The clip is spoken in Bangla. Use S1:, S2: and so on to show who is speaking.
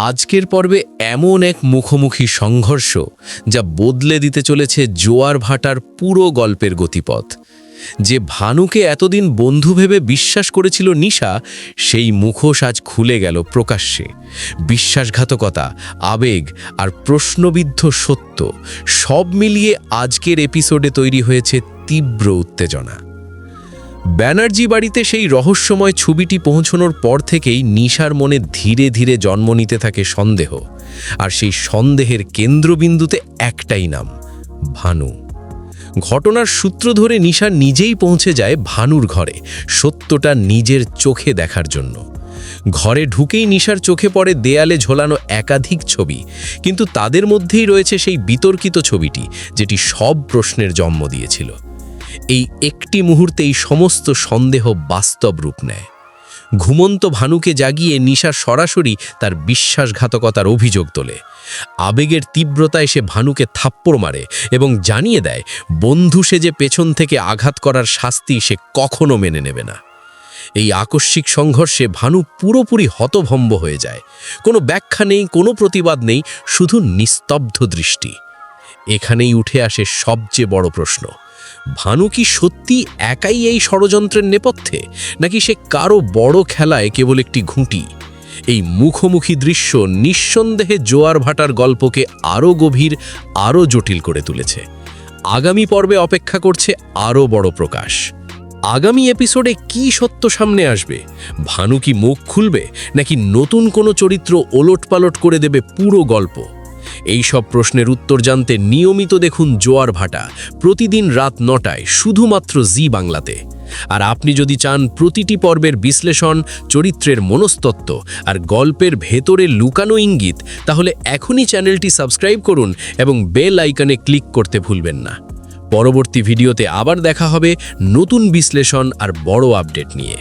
S1: আজকের পর্বে এমন এক মুখোমুখি সংঘর্ষ যা বদলে দিতে চলেছে জোয়ার ভাটার পুরো গল্পের গতিপথ। যে ভানুকে এতদিন বন্ধু ভেবে বিশ্বাস করেছিল নিশা, সেই মুখোশ আজ খুলে গেল প্রকাশ্যে। বিশ্বাসঘাতকতা, আবেগ আর প্রশ্নবিদ্ধ সত্য সব মিলিয়ে আজকের এপিসোডে তৈরি হয়েছে তীব্র উত্তেজনা। ব্যানার্জি বাড়িতে সেই রহস্যময় ছবিটি পৌঁছানোর পর থেকেই নিশার মনে ধীরে ধীরে জন্ম নিতে থাকে সন্দেহ, আর সেই সন্দেহের কেন্দ্রবিন্দুতে একটাই নাম, ভানু। ঘটনার সূত্র ধরে নিশা নিজেই পৌঁছে যায় ভানুর ঘরে, সত্যটা নিজের চোখে দেখার জন্য। ঘরে ঢুকেই নিশার চোখে পড়ে দেয়ালে ঝোলানো একাধিক ছবি, কিন্তু তাদের মধ্যেই রয়েছে সেই বিতর্কিত ছবিটি যেটি সব প্রশ্নের জন্ম দিয়েছিল। এই একটি মুহূর্তেই সমস্ত সন্দেহ বাস্তব রূপ নেয়। ঘুমন্ত ভানুকে জাগিয়ে নিশা সরাসরি তার বিশ্বাসঘাতকতার অভিযোগ তোলে। আবেগের তীব্রতায় সে ভানুকে থাপ্পড় মারে এবং জানিয়ে দেয় বন্ধু সেজে পেছন থেকে আঘাত করার শাস্তি সে কখনো মেনে নেবে না। এই আকস্মিক সংঘর্ষে ভানু পুরোপুরি হতভম্ব হয়ে যায়। কোনো ব্যাখ্যা নেই, কোনো প্রতিবাদ নেই, শুধু নিস্তব্ধ দৃষ্টি। এখানেই উঠে আসে সবচেয়ে বড় প্রশ্ন, ভানু কি সত্যি একাই এই ষড়যন্ত্রের নেপথ্যে, নাকি সে কারো বড় খেলায় কেবল একটি ঘুঁটি? এই মুখোমুখি দৃশ্য নিঃসন্দেহে জোয়ার ভাটার গল্পকে আরও গভীর, আরও জটিল করে তুলেছে। আগামী পর্বে অপেক্ষা করছে আরও বড় প্রকাশ। আগামী এপিসোডে কি সত্য সামনে আসবে? ভানু কি মুখ খুলবে, নাকি নতুন কোনো চরিত্র ওলটপালট করে দেবে পুরো গল্প? এই সব প্রশ্নের উত্তর জানতে নিয়মিত দেখুন জোয়ার ভাটা, প্রতিদিন রাত ৯টায় শুধুমাত্র জি বাংলাতে। আর আপনি যদি চান প্রতিটি পর্বের বিশ্লেষণ, চরিত্রের মনস্তত্ত্ব আর গল্পের ভেতরে লুকানো ইঙ্গিত, তাহলে এখনই চ্যানেলটি সাবস্ক্রাইব করুন এবং বেল আইকনে ক্লিক করতে ভুলবেন না। পরবর্তী ভিডিওতে আবার দেখা হবে নতুন বিশ্লেষণ আর বড় আপডেট নিয়ে।